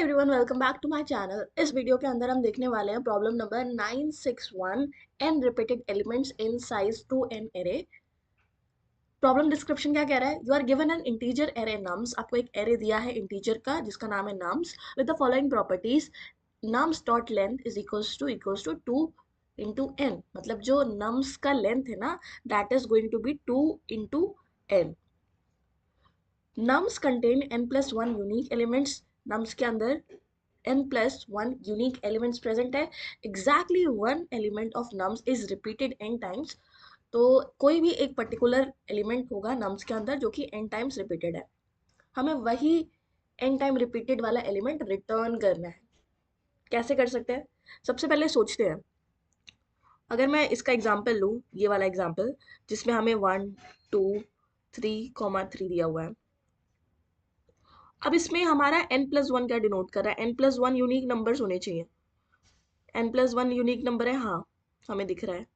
Hi everyone, welcome back to my channel. इस video के अंदर हम देखने वाले हैं problem number 961 N repeated elements in size 2 N array. Problem description क्या कह रहा है? You are given an integer array nums. आपको एक एरे दिया है इंटीजर का जिसका नाम है nums with the following properties. Nums dot length is equals to 2 into n. मतलब जो नम्स का लेंथ है ना, that is going to be 2 into एन। Nums contain n plus one unique elements. Nums के अंदर n plus one unique elements present है। Exactly one element of nums is repeated n times. तो कोई भी एक पर्टिकुलर एलिमेंट होगा nums के अंदर जो कि n टाइम्स रिपीटेड है। हमें वही n टाइम रिपीटेड वाला एलिमेंट रिटर्न करना है। कैसे कर सकते हैं? सबसे पहले सोचते हैं, अगर मैं इसका एग्जाम्पल लूँ, ये वाला एग्जाम्पल जिसमें हमें 1 2 3 दिया हुआ है। अब इसमें हमारा n प्लस वन क्या डिनोट कर रहा है? n plus one unique numbers होने चाहिए। n plus one unique number है, हाँ हमें दिख रहा है।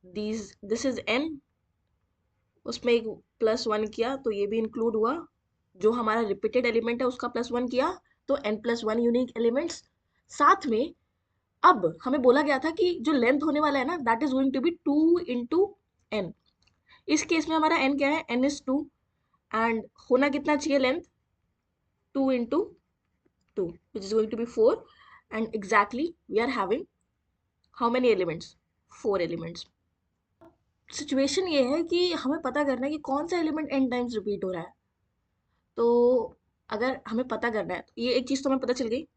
दिस इज n, उसमें एक प्लस वन किया तो ये भी इंक्लूड हुआ। जो हमारा रिपीटेड एलिमेंट है उसका प्लस वन किया तो n plus one unique elements साथ में। अब हमें बोला गया था कि जो लेंथ होने वाला है ना, that is going to be 2 into N. इस केस में हमारा n क्या है? n इज 2 एंड होना कितना चाहिए length? 2 into 2 which is going to be 4, and exactly we are having how many elements? 4 elements. Situation ये है कि हमें पता करना है कि कौन सा एलिमेंट n टाइम्स रिपीट हो रहा है। तो अगर हमें पता करना है तो ये एक चीज तो हमें पता चल गई।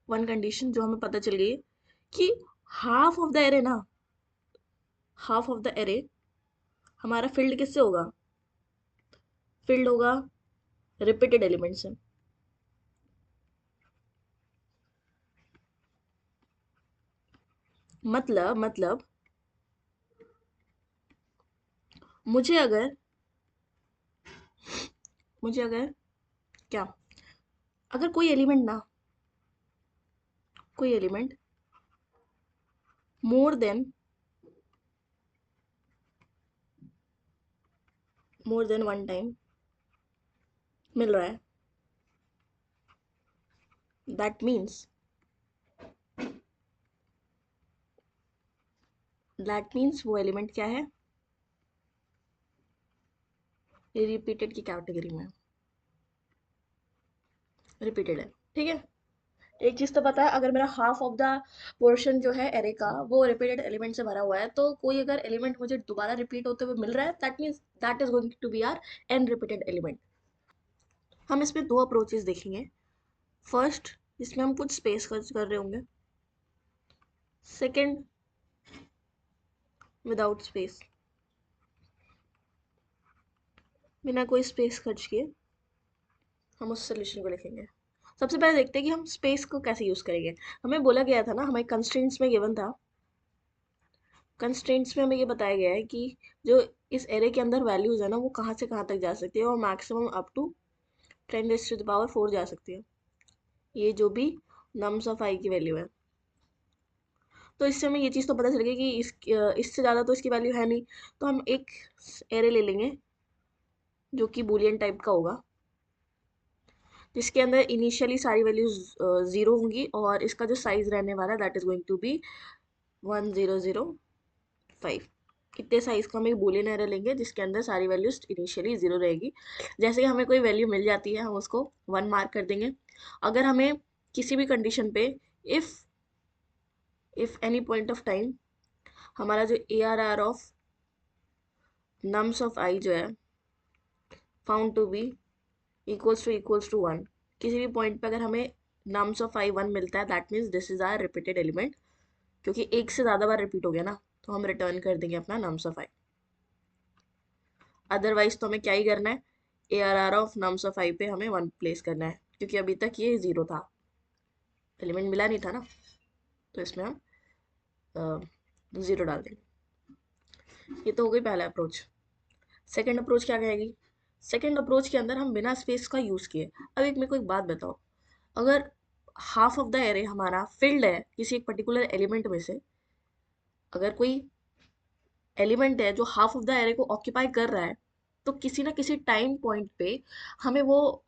वन कंडीशन जो हमें पता चल गई कि हाफ ऑफ द एरे ना, हाफ ऑफ द एरे हमारा फील्ड किससे होगा? फील्ड होगा रिपीटेड एलिमेंट से। मतलब मुझे अगर मुझे अगर क्या, अगर कोई एलिमेंट ना, कोई element more than one time मिल रहा है, दैट मीन्स वो एलिमेंट क्या है? ये रिपीटेड की कैटेगरी में रिपीटेड है। ठीक है, एक चीज तो पता है, अगर मेरा हाफ ऑफ द पोर्शन जो है एरे का वो रिपीटेड एलिमेंट से भरा हुआ है, तो कोई अगर एलिमेंट मुझे दोबारा रिपीट होते हुए मिल रहा है, that means that is going to be our N repeated element. हम इसमें दो अप्रोचेस देखेंगे। फर्स्ट, इसमें हम कुछ स्पेस खर्च कर रहे होंगे। सेकेंड, विदाउट स्पेस, बिना कोई स्पेस खर्च किए हम उस सोल्यूशन को लिखेंगे। सबसे पहले देखते हैं कि हम स्पेस को कैसे यूज करेंगे। हमें बोला गया था ना, हमें कंस्ट्रेंट्स में गिवन था, कंस्ट्रेंट्स में हमें ये बताया गया है कि जो इस एरे के अंदर वैल्यूज है ना, वो कहाँ से कहाँ तक जा सकती है, और मैक्सिमम अप टू 10⁻⁴ जा सकती है। ये जो भी नम्स ऑफ आई की वैल्यू है, तो इससे हमें ये चीज़ तो पता चल गई कि इससे ज़्यादा तो इसकी वैल्यू है नहीं। तो हम एक एरे ले लेंगे जो कि बूलियन टाइप का होगा, जिसके अंदर इनिशियली सारी वैल्यूज 0 होंगी, और इसका जो साइज रहने वाला है that is going to be 1005। इतने साइज का हम एक बूलियन एरे लेंगे जिसके अंदर सारी वैल्यूज इनिशियली 0 रहेगी। जैसे ही हमें कोई वैल्यू मिल जाती है हम उसको 1 मार्क कर देंगे। अगर हमें किसी भी कंडीशन पे if any point of time हमारा जो ARR of nums of i जो है found to be equals to 1, किसी भी पॉइंट पे अगर हमें नम्स ऑफ आई 1 मिलता है, that means this is our repeated element. क्योंकि एक से ज़्यादा बार रिपीट हो गया ना, तो हम रिटर्न कर देंगे अपना नम्स ऑफ आई। अदरवाइज तो हमें क्या ही करना है, ARR ऑफ नम्स ऑफ आई पे हमें 1 प्लेस करना है, क्योंकि अभी तक ये 0 था, एलिमेंट मिला नहीं था ना, तो इसमें हम 0 डाल देंगे। ये तो हो गई पहला अप्रोच। सेकेंड अप्रोच क्या कहेगी? सेकेंड अप्रोच के अंदर हम बिना स्पेस का यूज़ किए। अब एक मेरे को एक बात बताओ, अगर हाफ ऑफ द एरे हमारा फिल्ड है किसी एक पर्टिकुलर एलिमेंट में से, अगर कोई एलिमेंट है जो हाफ ऑफ द एरे को ऑक्यूपाई कर रहा है, तो किसी ना किसी टाइम पॉइंट पे हमें वो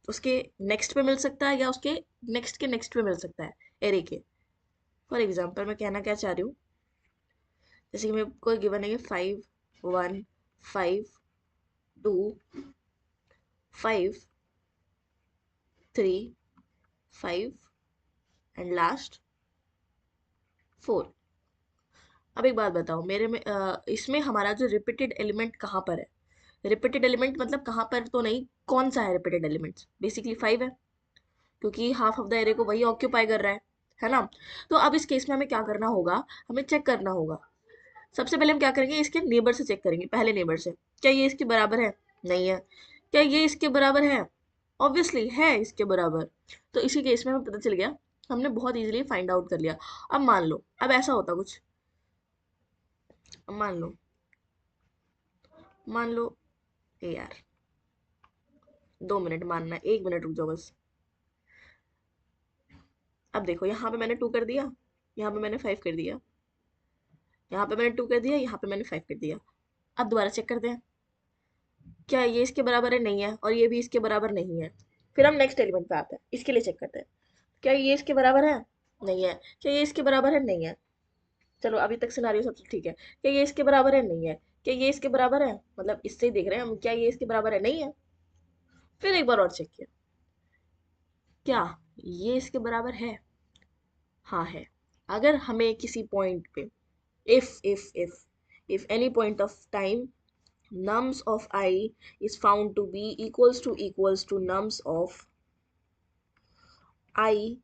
उसके नेक्स्ट पे मिल सकता है या उसके नेक्स्ट के नेक्स्ट पे मिल सकता है एरे के। फॉर एग्जाम्पल मैं कहना क्या चाह रही हूँ, जैसे कि मेरे को गिवन है 5 1 5 2 5 3 5 एंड लास्ट 4। अब एक बात बताओ, मेरे में इसमें हमारा जो रिपीटेड एलिमेंट कहाँ पर है? रिपीटेड एलिमेंट मतलब कहाँ पर तो नहीं, कौन सा है रिपीटेड एलिमेंट? बेसिकली 5 है, क्योंकि हाफ ऑफ द एरे को वही ऑक्यूपाई कर रहा है ना। तो अब इस केस में हमें क्या करना होगा, हमें चेक करना होगा। सबसे पहले हम क्या करेंगे, इसके नेबर से चेक करेंगे, पहले नेबर से। क्या ये इसके बराबर है? नहीं है। क्या ये इसके बराबर है? ऑब्वियसली है इसके बराबर। तो इसी केस में हमें पता चल गया, हमने बहुत इजीली फाइंड आउट कर लिया। अब मान लो, अब ऐसा होता कुछ, अब मान लो ए यार, 2 मिनट मानना, 1 मिनट रुक जाओ बस। अब देखो, यहाँ पे मैंने 2 कर दिया, यहाँ पे मैंने 5 कर दिया, यहाँ पे मैंने 2 कर दिया, यहाँ पे मैंने 5 कर दिया। अब दोबारा चेक करते हैं, क्या ये इसके बराबर है? नहीं है। और ये भी इसके बराबर नहीं है। फिर हम नेक्स्ट एलिमेंट पे आते हैं, इसके लिए चेक करते हैं, क्या ये इसके बराबर है? नहीं है। क्या ये इसके बराबर है? नहीं है। चलो अभी तक सिनारियो सब ठीक है। क्या ये इसके बराबर है? नहीं है। क्या ये इसके बराबर है? मतलब इससे ही देख रहे हैं हम, क्या ये इसके बराबर है? नहीं है। फिर एक बार और चेक किया, क्या ये इसके बराबर है? हाँ है। अगर हमें किसी पॉइंट पे, if any point of time nums of I is found to be equals to nums of I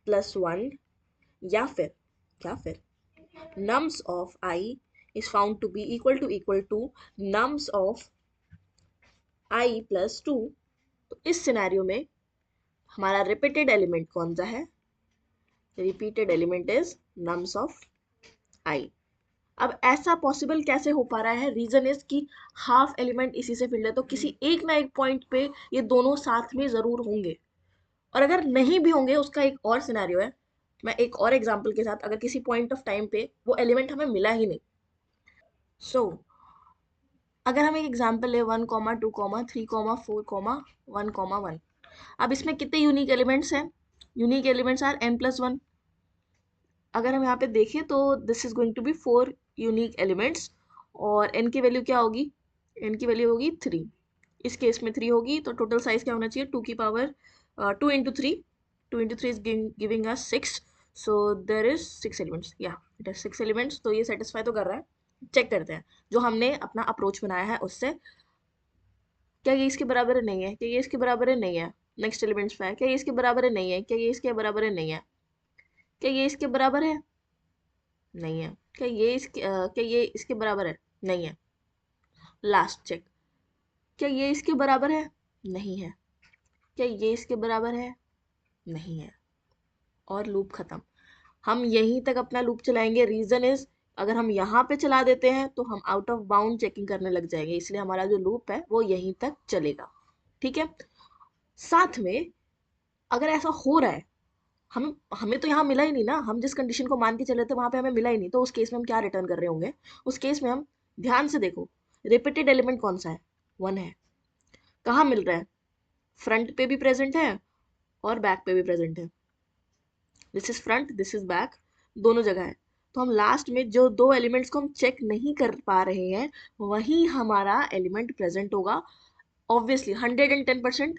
plus 1, या फिर nums of I is found to be equal to nums of I plus 2, तो इस scenario में हमारा repeated element कौन सा है? Repeated element is nums of I। अब ऐसा पॉसिबल कैसे हो पा रहा है? रीजन इज कि हाफ एलिमेंट इसी से फिल्ड है, तो किसी एक ना एक पॉइंट पे ये दोनों साथ में जरूर होंगे। और अगर नहीं भी होंगे, उसका एक और सिनेरियो है, मैं एक और एग्जांपल के साथ, अगर किसी पॉइंट ऑफ टाइम पे वो एलिमेंट हमें मिला ही नहीं। अगर हम एक एग्जांपल ले 1,2,3,4,1,1। अब इसमें कितने यूनिक एलिमेंट्स हैं? Unique elements are n+1। अगर हम यहाँ पे देखें तो this is going to be 4 unique elements, और n की वैल्यू क्या होगी? n की वैल्यू होगी 3। इस केस में 3 होगी, तो टोटल साइज क्या होना चाहिए? 2 की power 2 into 3, 2 into 3 is giving us 6, so there is 6 elements, या इट is 6 elements। तो ये सेटिस्फाई तो कर रहा है। चेक करते हैं जो हमने अपना अप्रोच बनाया है उससे, क्या ये इसके बराबर है? नहीं है। क्या ये इसके बराबर है? नहीं है। नेक्स्ट एलिमेंट्स पे है, क्या ये इसके बराबर है? नहीं है। क्या ये इसके बराबर है? नहीं है। क्या ये इसके बराबर है? नहीं है। क्या ये इसके बराबर है? नहीं है। लास्ट चेक, क्या ये इसके बराबर है? नहीं है। क्या ये इसके बराबर है? नहीं है। और लूप खत्म। हम यहीं तक अपना लूप चलाएंगे। रीजन इज, अगर हम यहाँ पे चला देते हैं तो हम आउट ऑफ बाउंड चेकिंग करने लग जाएंगे, इसलिए हमारा जो लूप है वो यहीं तक चलेगा। ठीक है। साथ में अगर ऐसा हो रहा है, हम हमें तो यहाँ मिला ही नहीं ना, हम जिस कंडीशन को मान के चले थे वहां पे हमें मिला ही नहीं, तो उस केस में हम क्या रिटर्न कर रहे होंगे? उस केस में हम, ध्यान से देखो, रिपीटेड एलिमेंट कौन सा है? 1 है। कहाँ मिल रहा है? फ्रंट पे भी प्रेजेंट है और बैक पे भी प्रेजेंट है। This is front, this is back, दोनों जगह है। तो हम लास्ट में जो दो एलिमेंट्स को हम चेक नहीं कर पा रहे हैं, वही हमारा एलिमेंट प्रेजेंट होगा। ऑब्वियसली 110%,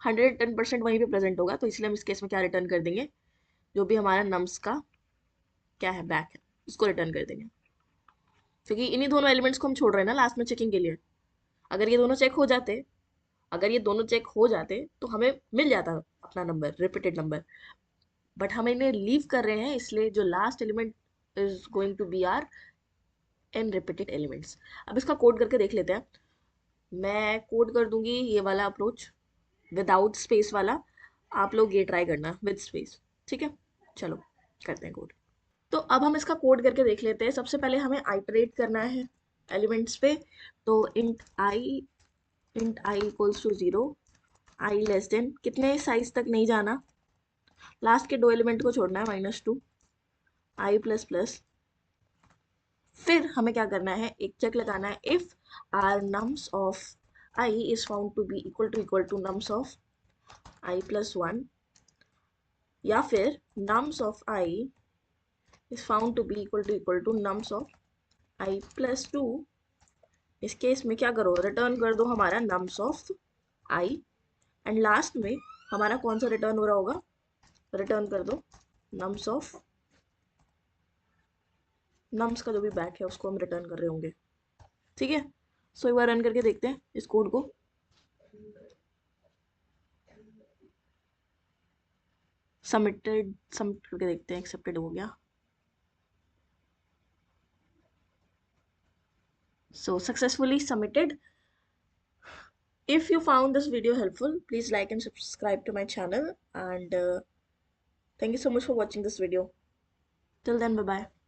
110% वहीं पे प्रेजेंट होगा, तो इसलिए हम इस केस में क्या रिटर्न कर देंगे? जो भी हमारा नम्स का क्या है, बैक है, उसको रिटर्न कर देंगे। क्योंकि इन्हीं दोनों एलिमेंट्स को हम छोड़ रहे हैं ना लास्ट में चेकिंग के लिए। अगर ये दोनों चेक हो जाते, तो हमें मिल जाता अपना नंबर, रिपीटेड नंबर। बट हम इन्हें लीव कर रहे हैं, इसलिए जो last element is going to be our N repeated elements. अब इसका कोड करके देख लेते हैं। मैं कोड कर दूंगी ये वाला अप्रोच विदाउट स्पेस वाला, आप लोग ये ट्राई करना विद स्पेस। ठीक है, चलो करते हैं कोड। तो अब हम इसका कोड करके देख लेते हैं। सबसे पहले हमें आइटरेट करना है एलिमेंट्स पे। तो int i equals to 0, i less than कितने साइज तक नहीं जाना, लास्ट के दो एलिमेंट को छोड़ना है, -2, आई प्लस प्लस। फिर हमें क्या करना है, एक चेक लगाना है, if our nums of i is found to be equal to nums of i plus 1, या फिर nums of I is found to be equal to nums of I plus 2। इस केस में क्या करो, रिटर्न कर दो हमारा nums of I, and last में हमारा कौन सा रिटर्न हो रहा होगा, रिटर्न कर दो nums of nums का जो भी बैक है उसको हम रिटर्न कर रहे होंगे। ठीक है, सो एक बार रन करके देखते हैं इस कोड को। सबमिट करके देखते हैं, एक्सेप्टेड हो गया। So successfully submitted. If you found this video helpful, please like and subscribe to my channel, and thank you so much for watching this video. Till then, bye bye.